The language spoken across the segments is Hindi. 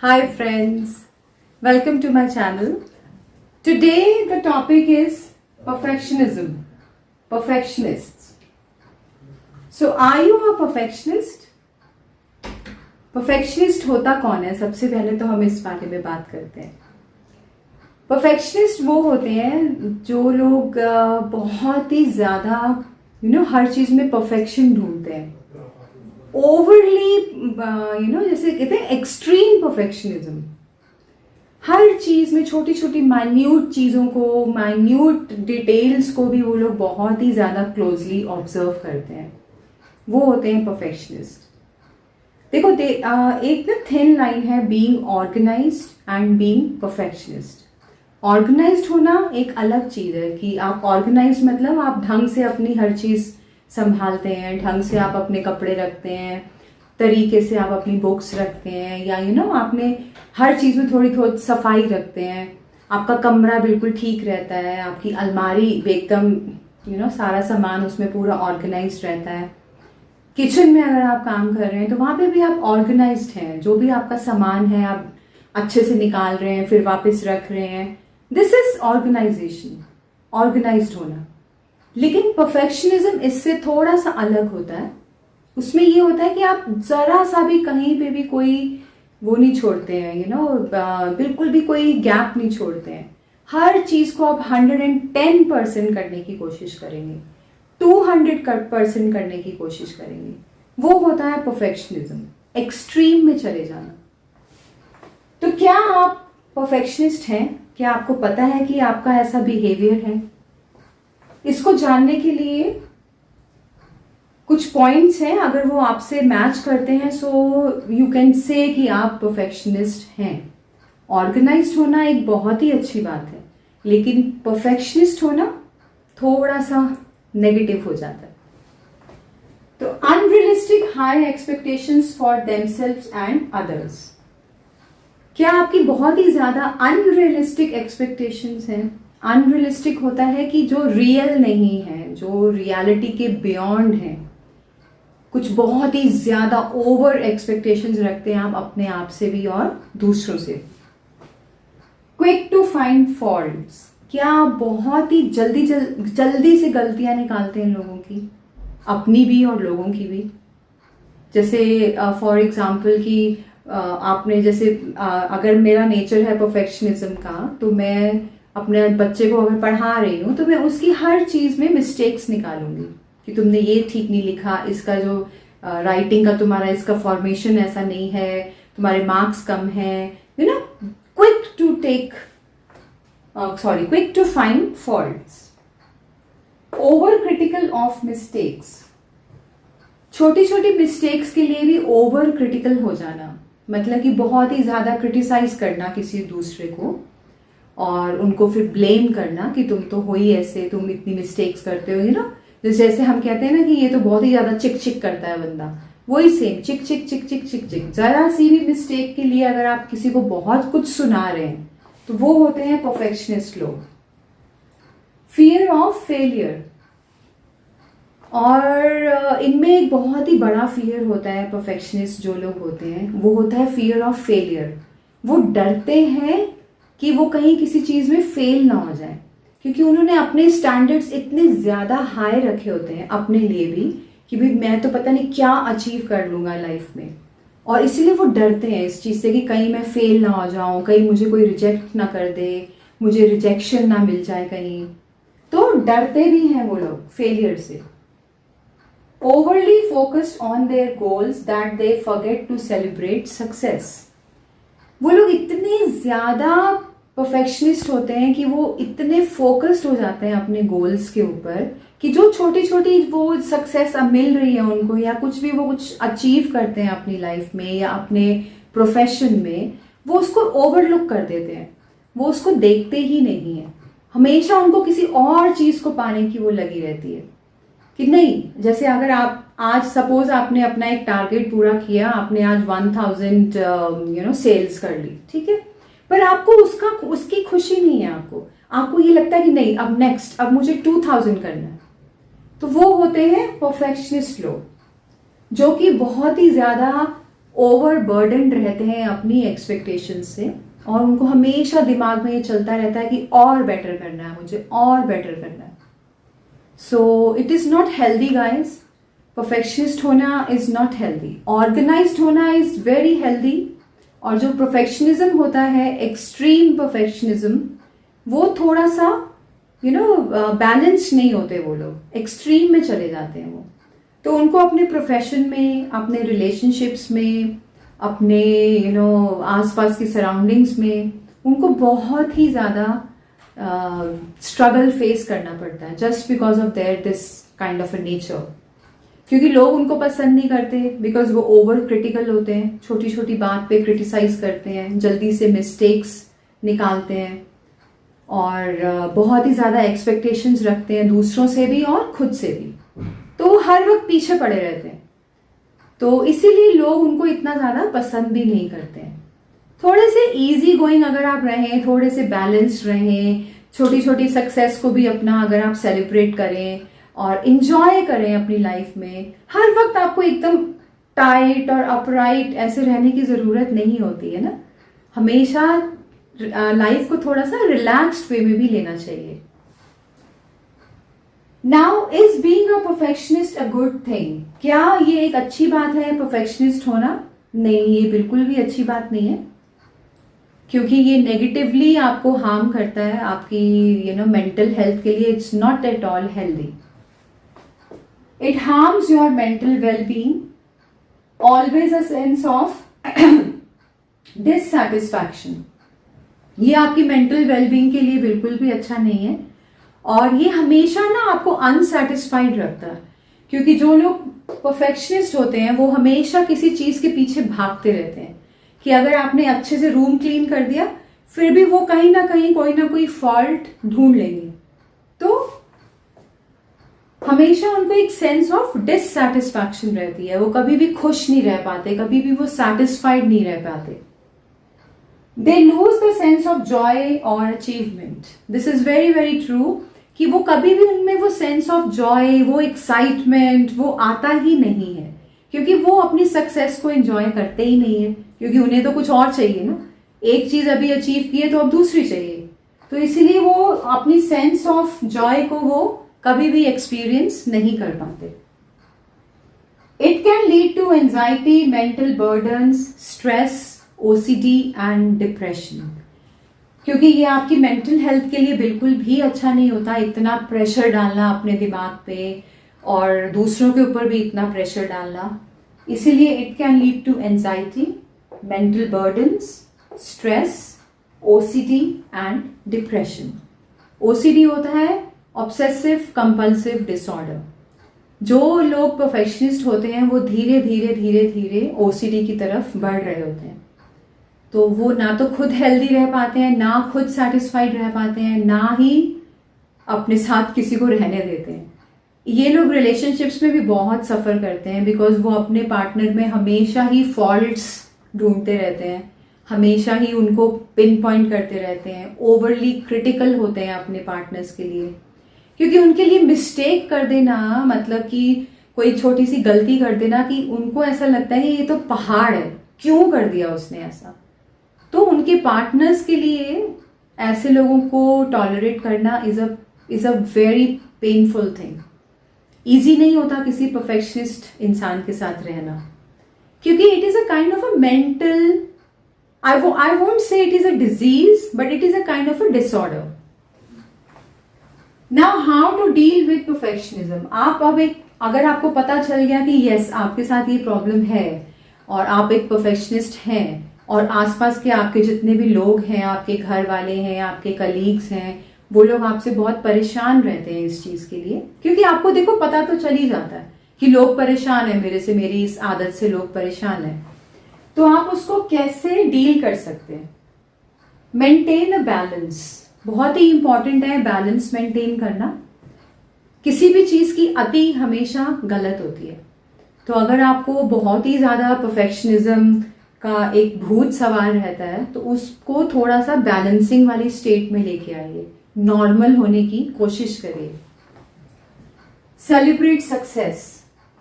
Hi friends, welcome to my channel. Today the topic is perfectionism, perfectionists. So are you a perfectionist? Perfectionist होता कौन है? सबसे पहले तो हम इस बारे में बात करते हैं. Perfectionist वो होते हैं जो लोग बहुत ही ज़्यादा हर चीज़ में perfection ढूंढते हैं. ओवरली जैसे कहते हैं एक्सट्रीम परफेक्शनिज्म. हर चीज में छोटी छोटी माइन्यूट चीजों को, माइन्यूट डिटेल्स को भी वो लोग बहुत ही ज्यादा क्लोजली ऑब्जर्व करते हैं. वो होते हैं परफेक्शनिस्ट. देखो एक ना थिन लाइन है being organised and being perfectionist. Organised होना एक अलग चीज है कि आप ऑर्गेनाइज्ड मतलब आप ढंग से अपनी हर चीज संभालते हैं, ढंग से आप अपने कपड़े रखते हैं, तरीके से आप अपनी बुक्स रखते हैं, या आपने हर चीज़ में थोड़ी थोड़ी सफाई रखते हैं. आपका कमरा बिल्कुल ठीक रहता है, आपकी अलमारी एकदम सारा सामान उसमें पूरा ऑर्गेनाइज्ड रहता है. किचन में अगर आप काम कर रहे हैं तो वहाँ पे भी आप ऑर्गेनाइज्ड हैं. जो भी आपका सामान है आप अच्छे से निकाल रहे हैं, फिर वापस रख रहे हैं. दिस इज ऑर्गेनाइजेशन, ऑर्गेनाइज्ड होना. लेकिन परफेक्शनिज्म इससे थोड़ा सा अलग होता है. उसमें ये होता है कि आप जरा सा भी कहीं पे भी कोई वो नहीं छोड़ते हैं, बिल्कुल भी कोई गैप नहीं छोड़ते हैं. हर चीज को आप 110% करने की कोशिश करेंगे, 200% करने की कोशिश करेंगे. वो होता है परफेक्शनिज्म, एक्सट्रीम में चले जाना. तो क्या आप परफेक्शनिस्ट हैं? क्या आपको पता है कि आपका ऐसा बिहेवियर है? इसको जानने के लिए कुछ पॉइंट्स हैं. अगर वो आपसे मैच करते हैं सो यू कैन से कि आप परफेक्शनिस्ट हैं. ऑर्गेनाइज्ड होना एक बहुत ही अच्छी बात है, लेकिन परफेक्शनिस्ट होना थोड़ा सा नेगेटिव हो जाता है. तो unrealistic high expectations for themselves and others. क्या आपकी बहुत ही ज्यादा अनरियलिस्टिक एक्सपेक्टेशंस हैं? अनरियलिस्टिक होता है कि जो रियल नहीं है, जो रियलिटी के बियॉन्ड है. कुछ बहुत ही ज्यादा ओवर एक्सपेक्टेशंस रखते हैं आप अपने आप से भी और दूसरों से. Quick to find faults. क्या आप बहुत ही जल्दी से गलतियां निकालते हैं लोगों की, अपनी भी और लोगों की भी. जैसे फॉर एग्जाम्पल कि आपने जैसे अगर मेरा नेचर है परफेक्शनिज्म का, तो मैं अपने बच्चे को अगर पढ़ा रही हूँ तो मैं उसकी हर चीज में मिस्टेक्स निकालूंगी कि तुमने ये ठीक नहीं लिखा, इसका जो राइटिंग का तुम्हारा इसका फॉर्मेशन ऐसा नहीं है, तुम्हारे मार्क्स कम है. Quick to find faults. Over critical of mistakes. छोटी छोटी मिस्टेक्स के लिए भी ओवर क्रिटिकल हो जाना, मतलब कि बहुत ही ज्यादा क्रिटिसाइज करना किसी दूसरे को और उनको फिर ब्लेम करना कि तुम तो हो ही ऐसे, तुम इतनी मिस्टेक्स करते हो. जैसे हम कहते हैं ना कि ये तो बहुत ही ज्यादा चिक चिक करता है बंदा, वही सेम चिक चिक चिक चिक चिक चिक. जरा सी भी मिस्टेक के लिए अगर आप किसी को बहुत कुछ सुना रहे हैं तो वो होते हैं परफेक्शनिस्ट लोग. Fear of failure. और इनमें एक बहुत ही बड़ा फियर होता है परफेक्शनिस्ट जो लोग होते हैं, वो होता है फियर ऑफ फेलियर. वो डरते हैं कि वो कहीं किसी चीज में फेल ना हो जाए, क्योंकि उन्होंने अपने स्टैंडर्ड्स इतने ज्यादा हाई रखे होते हैं अपने लिए भी कि भाई मैं तो पता नहीं क्या अचीव कर लूंगा लाइफ में. और इसीलिए वो डरते हैं इस चीज से कि कहीं मैं फेल ना हो जाऊं, कहीं मुझे कोई रिजेक्ट ना कर दे, मुझे रिजेक्शन ना मिल जाए कहीं. तो डरते भी हैं वो लोग फेलियर से. Overly focused on their goals that they forget to celebrate success. वो लोग इतने ज्यादा परफेक्शनिस्ट होते हैं कि वो इतने फोकस्ड हो जाते हैं अपने गोल्स के ऊपर कि जो छोटी छोटी वो सक्सेस अब मिल रही है उनको, या कुछ भी वो कुछ अचीव करते हैं अपनी लाइफ में या अपने प्रोफेशन में, वो उसको ओवरलुक कर देते हैं. वो उसको देखते ही नहीं है. हमेशा उनको किसी और चीज को पाने की वो लगी रहती है कि नहीं. जैसे अगर आप आज सपोज आपने अपना एक टारगेट पूरा किया, आपने आज 1000 सेल्स कर ली, ठीक है, पर आपको उसकी खुशी नहीं है. आपको ये लगता है कि नहीं, अब मुझे 2000 करना है. तो वो होते हैं परफेक्शनिस्ट लोग जो कि बहुत ही ज्यादा ओवर बर्डन रहते हैं अपनी एक्सपेक्टेशन से, और उनको हमेशा दिमाग में ये चलता रहता है कि और बेटर करना है, मुझे और बेटर करना है. So it is not healthy guys. Perfectionist होना इज़ नॉट हेल्दी. ऑर्गेनाइज्ड होना इज़ वेरी हेल्दी. और जो परफेक्शनिज्म होता है, एक्सट्रीम परफेक्शनिज्म, वो थोड़ा सा बैलेंस नहीं होते. वो लोग एक्सट्रीम में चले जाते हैं. वो तो उनको अपने प्रोफेशन में, अपने रिलेशनशिप्स में, अपने आसपास की सराउंडिंग्स में उनको बहुत ही ज़्यादा स्ट्रगल फेस करना पड़ता है just because of their this kind of a nature. क्योंकि लोग उनको पसंद नहीं करते बिकॉज वो ओवर क्रिटिकल होते हैं, छोटी छोटी बात पे क्रिटिसाइज करते हैं, जल्दी से मिस्टेक्स निकालते हैं, और बहुत ही ज़्यादा एक्सपेक्टेशंस रखते हैं दूसरों से भी और खुद से भी. तो हर वक्त पीछे पड़े रहते हैं. तो इसीलिए लोग उनको इतना ज़्यादा पसंद भी नहीं करते हैं. थोड़े से इजी गोइंग अगर आप रहें, थोड़े से बैलेंस्ड रहें, छोटी छोटी सक्सेस को भी अपना अगर आप सेलिब्रेट करें और इंजॉय करें अपनी लाइफ में. हर वक्त आपको एकदम टाइट और अपराइट ऐसे रहने की ज़रूरत नहीं होती है ना. हमेशा लाइफ को थोड़ा सा रिलैक्स्ड वे में भी लेना चाहिए. Now is being a perfectionist a good thing? क्या ये एक अच्छी बात है परफेक्शनिस्ट होना? नहीं, ये बिल्कुल भी अच्छी बात नहीं है, क्योंकि ये नेगेटिवली आपको हार्म करता है आपकी मेंटल हेल्थ के लिए. It's not at all healthy. It harms your mental well-being. Always a sense of dissatisfaction. ये आपकी मेंटल वेलबींग के लिए बिल्कुल भी अच्छा नहीं है. और ये हमेशा ना आपको अनसेटिस्फाइड रखता है, क्योंकि जो लोग परफेक्शनिस्ट होते हैं वो हमेशा किसी चीज के पीछे भागते रहते हैं कि अगर आपने अच्छे से रूम क्लीन कर दिया, फिर भी वो कहीं ना कहीं कोई ना कोई फॉल्ट ढूंढ लेंगे. तो हमेशा उनको एक सेंस ऑफ डिससैटिस्फैक्शन रहती है. वो कभी भी खुश नहीं रह पाते, कभी भी वो सेटिस्फाइड नहीं रह पाते. They lose the sense of joy or achievement. This is very very true. कि वो कभी भी उनमें वो सेंस ऑफ जॉय, वो एक्साइटमेंट वो आता ही नहीं है, क्योंकि वो अपनी सक्सेस को एंजॉय करते ही नहीं है. क्योंकि उन्हें तो कुछ और चाहिए ना. एक चीज अभी अचीव की है तो अब दूसरी चाहिए. तो इसीलिए वो अपनी सेंस ऑफ जॉय को वो कभी भी एक्सपीरियंस नहीं कर पाते. It can lead to anxiety, mental burdens, stress, OCD and depression. क्योंकि ये आपकी मेंटल हेल्थ के लिए बिल्कुल भी अच्छा नहीं होता. इतना प्रेशर डालना अपने दिमाग पे और दूसरों के ऊपर भी इतना प्रेशर डालना. इसीलिए it can lead to anxiety, mental burdens, stress, OCD and depression. OCD होता है ऑब्सेसिव कंपल्सिव डिसऑर्डर. जो लोग परफेक्शनिस्ट होते हैं वो धीरे धीरे धीरे धीरे OCD की तरफ बढ़ रहे होते हैं. तो वो ना तो खुद हेल्दी रह पाते हैं, ना खुद सेटिस्फाइड रह पाते हैं, ना ही अपने साथ किसी को रहने देते हैं. ये लोग रिलेशनशिप्स में भी बहुत सफ़र करते हैं बिकॉज वो अपने पार्टनर में हमेशा ही फॉल्ट्स ढूंढते रहते हैं, हमेशा ही उनको पिन पॉइंट करते रहते हैं, ओवरली क्रिटिकल होते हैं अपने पार्टनर्स के लिए. क्योंकि उनके लिए मिस्टेक कर देना, मतलब कि कोई छोटी सी गलती कर देना, कि उनको ऐसा लगता है कि ये तो पहाड़ है, क्यों कर दिया उसने ऐसा. तो उनके पार्टनर्स के लिए ऐसे लोगों को टॉलरेट करना is a very painful thing. Easy नहीं होता किसी परफेक्शनिस्ट इंसान के साथ रहना, क्योंकि it is a kind of a mental, I won't say it is a disease, but it is a kind of a disorder. Now how to deal with perfectionism. आप अब अगर आपको पता चल गया कि यस आपके साथ ये प्रॉब्लम है और आप एक परफेक्शनिस्ट हैं, और आसपास के आपके जितने भी लोग हैं, आपके घर वाले हैं, आपके कलीग्स हैं, वो लोग आपसे बहुत परेशान रहते हैं इस चीज के लिए. क्योंकि आपको देखो पता तो चल ही जाता है कि लोग परेशान हैं मेरे से, मेरी इस आदत से लोग परेशान हैं. तो आप उसको कैसे डील कर सकते हैं? Maintain a balance. बहुत ही इंपॉर्टेंट है बैलेंस मेंटेन करना. किसी भी चीज की अति हमेशा गलत होती है. तो अगर आपको बहुत ही ज्यादा परफेक्शनिज्म का एक भूत सवार रहता है तो उसको थोड़ा सा बैलेंसिंग वाली स्टेट में लेके आइए, नॉर्मल होने की कोशिश करिए. Celebrate success.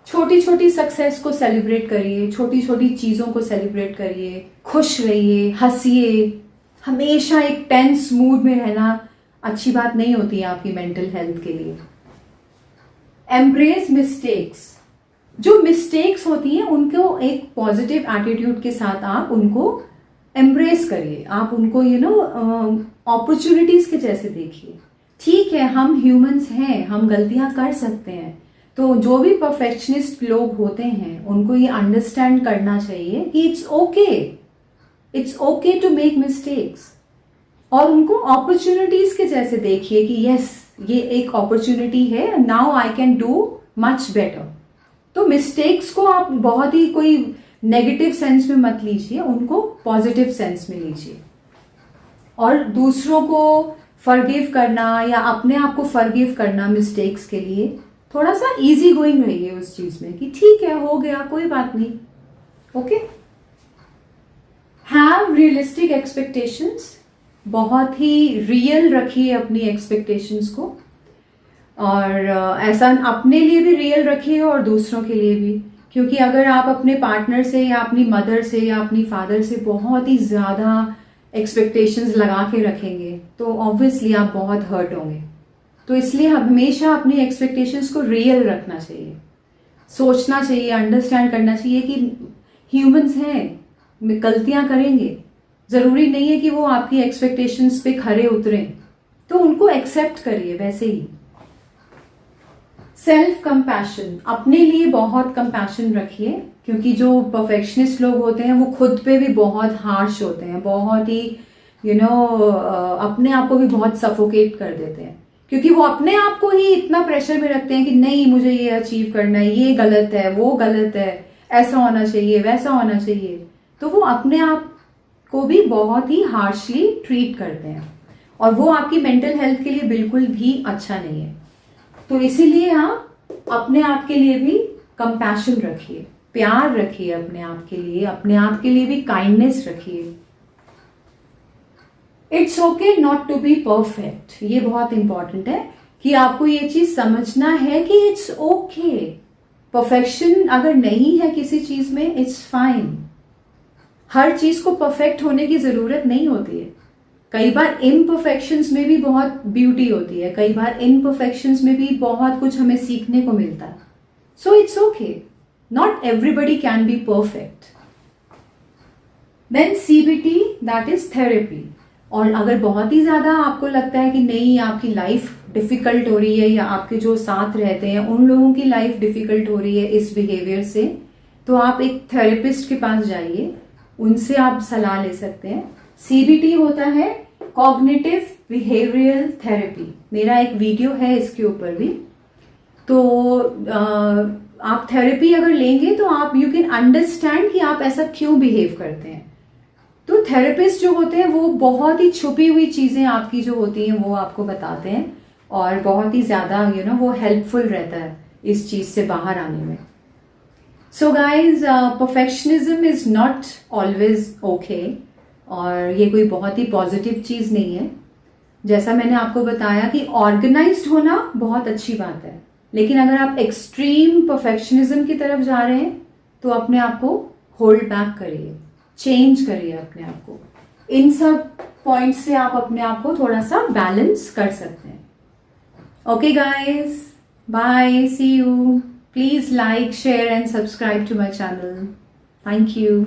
छोटी छोटी सक्सेस को सेलिब्रेट करिए, छोटी छोटी चीज़ों को सेलिब्रेट करिए, खुश रहिए, हंसिए। हमेशा एक टेंस मूड में रहना अच्छी बात नहीं होती है आपकी मेंटल हेल्थ के लिए। एम्ब्रेस मिस्टेक्स, जो मिस्टेक्स होती हैं उनको एक पॉजिटिव एटीट्यूड के साथ आप उनको एम्ब्रेस करिए, आप उनको अपॉर्चुनिटीज के जैसे देखिए। ठीक है, हम ह्यूमंस हैं, हम गलतियां कर सकते हैं। तो जो भी परफेक्शनिस्ट लोग होते हैं उनको ये अंडरस्टैंड करना चाहिए कि it's okay to make mistakes, और उनको अपॉर्चुनिटीज के जैसे देखिए कि यस, ये एक अपॉर्चुनिटी है, now I can do much better. तो मिस्टेक्स को आप बहुत ही कोई नेगेटिव सेंस में मत लीजिए, उनको पॉजिटिव सेंस में लीजिए। और दूसरों को फॉरगिव करना या अपने आप को फॉरगिव करना मिस्टेक्स के लिए, थोड़ा सा इजी गोइंग रहिए उस चीज में कि ठीक है, हो गया, कोई बात नहीं। ओके, हैव रियलिस्टिक एक्सपेक्टेशंस, बहुत ही रियल रखिए अपनी एक्सपेक्टेशंस को, और ऐसा अपने लिए भी रियल रखिए और दूसरों के लिए भी। क्योंकि अगर आप अपने पार्टनर से या अपनी मदर से या अपनी फादर से बहुत ही ज्यादा एक्सपेक्टेशंस लगा के रखेंगे तो ऑब्वियसली आप बहुत हर्ट होंगे। तो इसलिए हमेशा अपनी एक्सपेक्टेशंस को रियल रखना चाहिए, सोचना चाहिए, अंडरस्टैंड करना चाहिए कि ह्यूमंस हैं, गलतियां करेंगे, जरूरी नहीं है कि वो आपकी एक्सपेक्टेशंस पे खरे उतरें, तो उनको एक्सेप्ट करिए वैसे ही। सेल्फ कंपैशन, अपने लिए बहुत कंपैशन रखिए, क्योंकि जो परफेक्शनिस्ट लोग होते हैं वो खुद पे भी बहुत हार्श होते हैं, बहुत ही अपने आप को भी बहुत सफोकेट कर देते हैं, क्योंकि वो अपने आप को ही इतना प्रेशर में रखते हैं कि नहीं, मुझे ये अचीव करना है, ये गलत है, वो गलत है, ऐसा होना चाहिए, वैसा होना चाहिए। तो वो अपने आप को भी बहुत ही हार्शली ट्रीट करते हैं, और वो आपकी मेंटल हेल्थ के लिए बिल्कुल भी अच्छा नहीं है। तो इसीलिए आप अपने आप के लिए भी कंपैशन रखिए, प्यार रखिए अपने आप के लिए भी काइंडनेस रखिए। It's okay not to be perfect, ये बहुत इंपॉर्टेंट है कि आपको ये चीज समझना है कि इट्स ओके। परफेक्शन अगर नहीं है किसी चीज में, इट्स फाइन। हर चीज को परफेक्ट होने की जरूरत नहीं होती है। कई बार इम्परफेक्शंस में भी बहुत ब्यूटी होती है, कई बार इम्परफेक्शंस में भी बहुत कुछ हमें सीखने को मिलता है। So it's okay, not everybody can be perfect. Then CBT, that is therapy. और अगर बहुत ही ज्यादा आपको लगता है कि नहीं, आपकी लाइफ डिफिकल्ट हो रही है या आपके जो साथ रहते हैं उन लोगों की लाइफ डिफिकल्ट हो रही है इस बिहेवियर से, तो आप एक थेरेपिस्ट के पास जाइए, उनसे आप सलाह ले सकते हैं। सीबीटी होता है कॉग्निटिव बिहेवियरल थेरेपी, मेरा एक वीडियो है इसके ऊपर भी। तो आप थेरेपी अगर लेंगे तो आप यू कैन अंडरस्टैंड कि आप ऐसा क्यों बिहेव करते हैं। तो थेरेपिस्ट जो होते हैं वो बहुत ही छुपी हुई चीजें आपकी जो होती हैं वो आपको बताते हैं, और बहुत ही ज्यादा वो हेल्पफुल रहता है इस चीज से बाहर आने में। So guys, perfectionism is not always okay, और ये कोई बहुत ही पॉजिटिव चीज नहीं है। जैसा मैंने आपको बताया कि ऑर्गेनाइज्ड होना बहुत अच्छी बात है, लेकिन अगर आप एक्सट्रीम परफेक्शनिज्म की तरफ जा रहे हैं तो अपने आप को होल्ड बैक करिए, चेंज करिए अपने आप को। इन सब पॉइंट्स से आप अपने आप को थोड़ा सा बैलेंस कर सकते हैं। Okay guys, bye, see you. Please like, share and subscribe to my channel. Thank you.